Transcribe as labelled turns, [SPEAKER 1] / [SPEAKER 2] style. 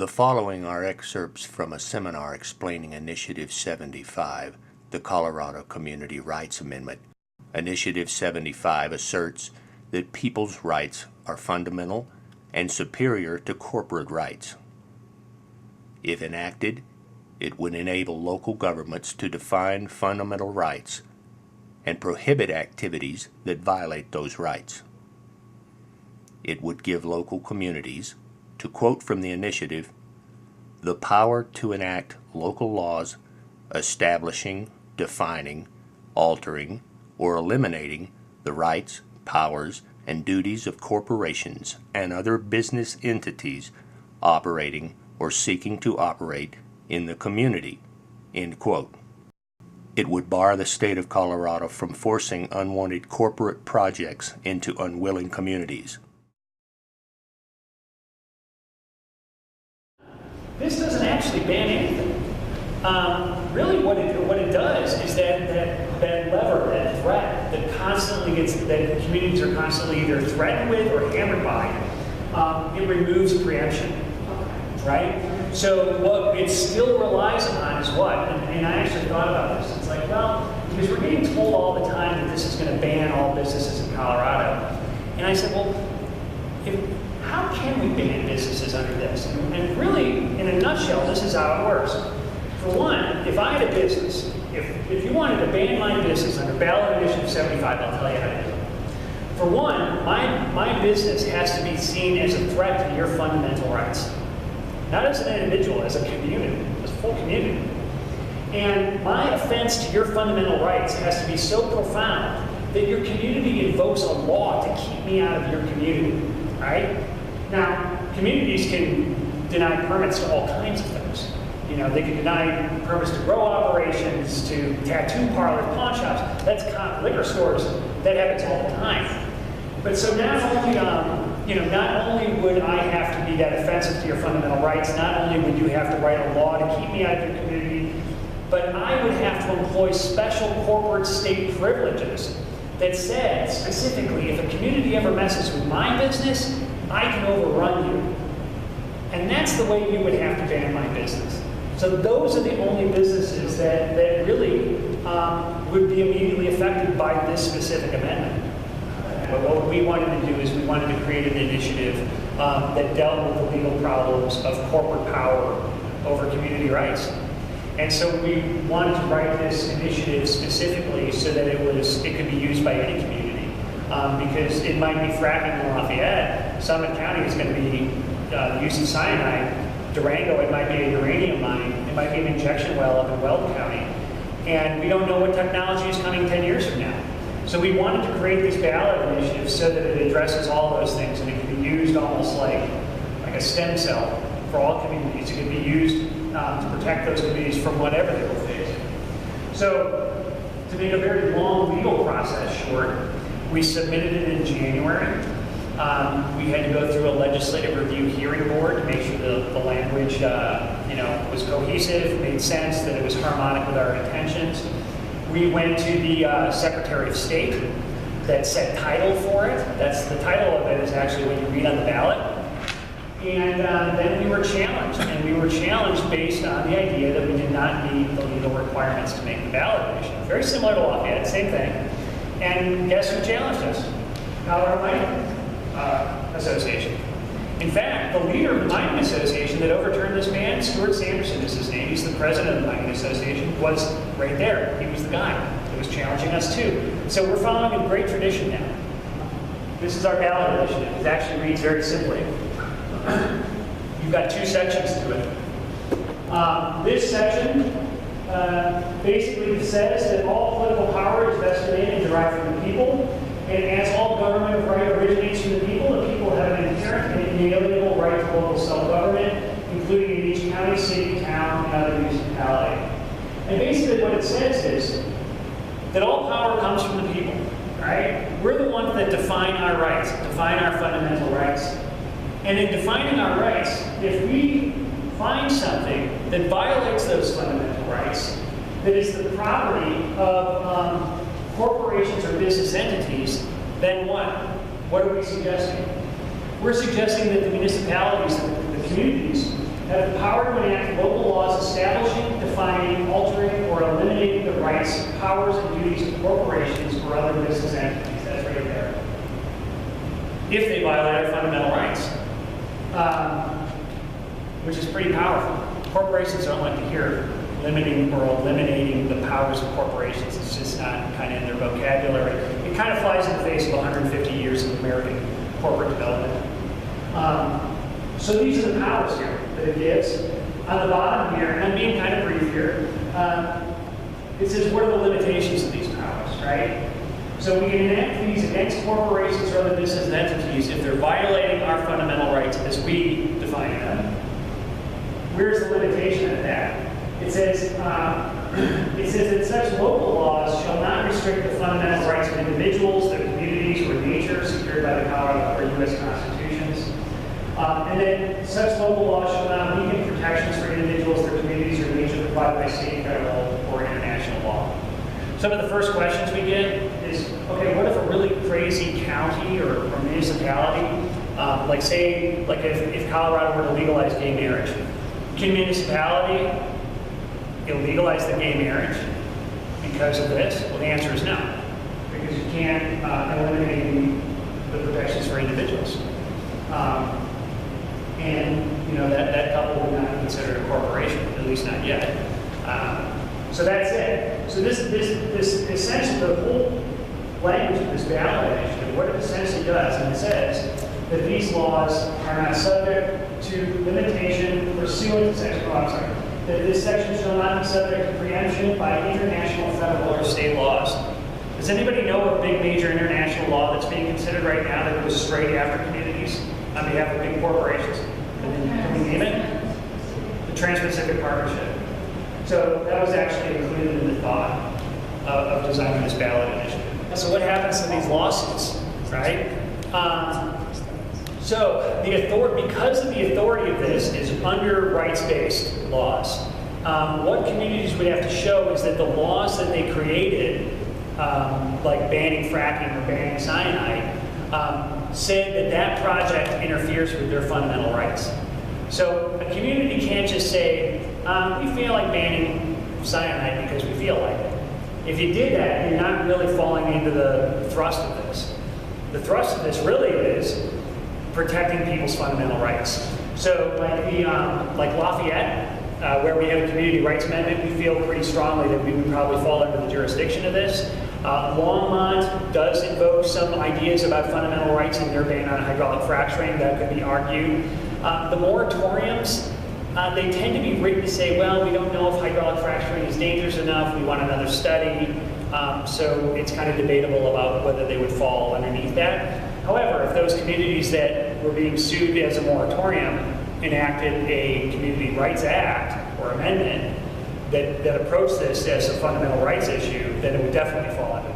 [SPEAKER 1] The following are excerpts from a seminar explaining Initiative 75, the Colorado Community Rights Amendment. Initiative 75 asserts that people's rights are fundamental and superior to corporate rights. If enacted, it would enable local governments to define fundamental rights and prohibit activities that violate those rights. It would give local communities, to quote from the initiative, the power to enact local laws establishing, defining, altering, or eliminating the rights, powers, and duties of corporations and other business entities operating or seeking to operate in the community, end quote. It would bar the state of Colorado from forcing unwanted corporate projects into unwilling communities.
[SPEAKER 2] This doesn't actually ban anything. Really what it does is that lever, that threat that constantly that communities are constantly either threatened with or hammered by, it removes preemption, right? So what it still relies upon is what? And I actually thought about this. It's like, well, because we're getting told all the time that this is going to ban all businesses in Colorado. And I said, well, how can we ban businesses under this? And really, in a nutshell, this is how it works. For one, if I had a business, if you wanted to ban my business under ballot initiative 75, I'll tell you how to do it. For one, my business has to be seen as a threat to your fundamental rights. Not as an individual, as a community, as a full community. And my offense to your fundamental rights has to be so profound that your community invokes a law to keep me out of your community, right? Now, communities can deny permits to all kinds of things. You know, they can deny permits to grow operations, to tattoo parlors, pawn shops. That's liquor stores. That happens all the time. But so not only would I have to be that offensive to your fundamental rights, not only would you have to write a law to keep me out of your community, but I would have to employ special corporate state privileges that said specifically, if a community ever messes with my business, I can overrun you. And that's the way you would have to ban my business. So those are the only businesses that really would be immediately affected by this specific amendment. But what we wanted to do is we wanted to create an initiative that dealt with the legal problems of corporate power over community rights. And so we wanted to write this initiative specifically so that it could be used by any community. Because it might be fracking in Lafayette, Summit County is going to be the use of cyanide. Durango, it might be a uranium mine. It might be an injection well up in Weld County. And we don't know what technology is coming 10 years from now. So we wanted to create this ballot initiative so that it addresses all those things, and it can be used almost like a stem cell for all communities. It can be used to protect those communities from whatever they will face. So to make a very long legal process short, we submitted it in January. We had to go through a legislative review hearing board to make sure the language was cohesive, made sense, that it was harmonic with our intentions. We went to the Secretary of State that set title for it. The title of it is actually what you read on the ballot. And then we were challenged, and we were challenged based on the idea that we did not meet the legal requirements to make the ballot initiative. Very similar to Lafayette, same thing. And guess who challenged us? Colorado Mining Association. In fact, the leader of the Mining Association that overturned this ban, Stuart Sanderson is his name, he's the president of the Mining Association, was right there. He was the guy that was challenging us too. So we're following a great tradition now. This is our ballot initiative. It actually reads very simply. You've got two sections to it. This section basically says that all political power is vested in and derived from the people, and as all government of right originates from the people have an inherent and inalienable right to local self-government, including in each county, city, town, and other municipality. And basically what it says is that all power comes from the people, right? We're the ones that define our rights, define our fundamental rights. And in defining our rights, if we find something that violates those fundamental rights, that is the property of corporations or business entities, then what? What are we suggesting? We're suggesting that the municipalities, the communities, have the power to enact local laws establishing, defining, altering, or eliminating the rights, powers, and duties of corporations or other business entities. That's right there. If they violate our fundamental rights, which is pretty powerful. Corporations don't like to hear limiting or eliminating the powers of corporations. It's just not kind of in their vocabulary. It kind of flies in the face of 150 years of American corporate development. So these are the powers here that it gives. On the bottom here, and I'm being kind of brief here, it says what are the limitations of these powers, right? So we can enact these against corporations or other business entities if they're violating our fundamental rights as we define them. Where's the limitation of that? It says that such local laws shall not restrict the fundamental rights of individuals, their communities, or nature secured by the Colorado or U.S. constitutions. And then such local laws shall not weaken protections for individuals, their communities, or nature provided by state, federal, or international law. Some of the first questions we get is, okay, what if a really crazy county or municipality, like say, like if Colorado were to legalize gay marriage, can municipality illegalize the gay marriage because of this? Well, the answer is no, because you can't eliminate the protections for individuals. And you know that couple would not be considered a corporation, at least not yet. So that's it. So this essentially, the whole language of this ballot initiative, what it essentially does, and it says that these laws are not subject to limitation pursuant to section, that this section shall not be subject to preemption by international, federal, or state laws. Does anybody know a big major international law that's being considered right now that goes straight after communities on behalf of big corporations? Can we name it? The Trans-Pacific Partnership. So that was actually included in the thought of designing this ballot initiative. So what happens to these lawsuits, right? So the authority, because of the authority of this is under rights-based laws, what communities would have to show is that the laws that they created, like banning fracking or banning cyanide, said that project interferes with their fundamental rights. So a community can't just say, we feel like banning cyanide because we feel like it. If you did that, you're not really falling into the thrust of this. The thrust of this really is protecting people's fundamental rights. So like Lafayette, where we have a community rights amendment, we feel pretty strongly that we would probably fall under the jurisdiction of this. Longmont does invoke some ideas about fundamental rights in their ban on hydraulic fracturing that could be argued. The moratoriums, they tend to be written to say, well, we don't know if hydraulic fracturing is dangerous enough, we want another study. So it's kind of debatable about whether they would fall underneath that. However, if those communities that were being sued as a moratorium enacted a Community Rights Act or amendment that approached this as a fundamental rights issue, then it would definitely fall under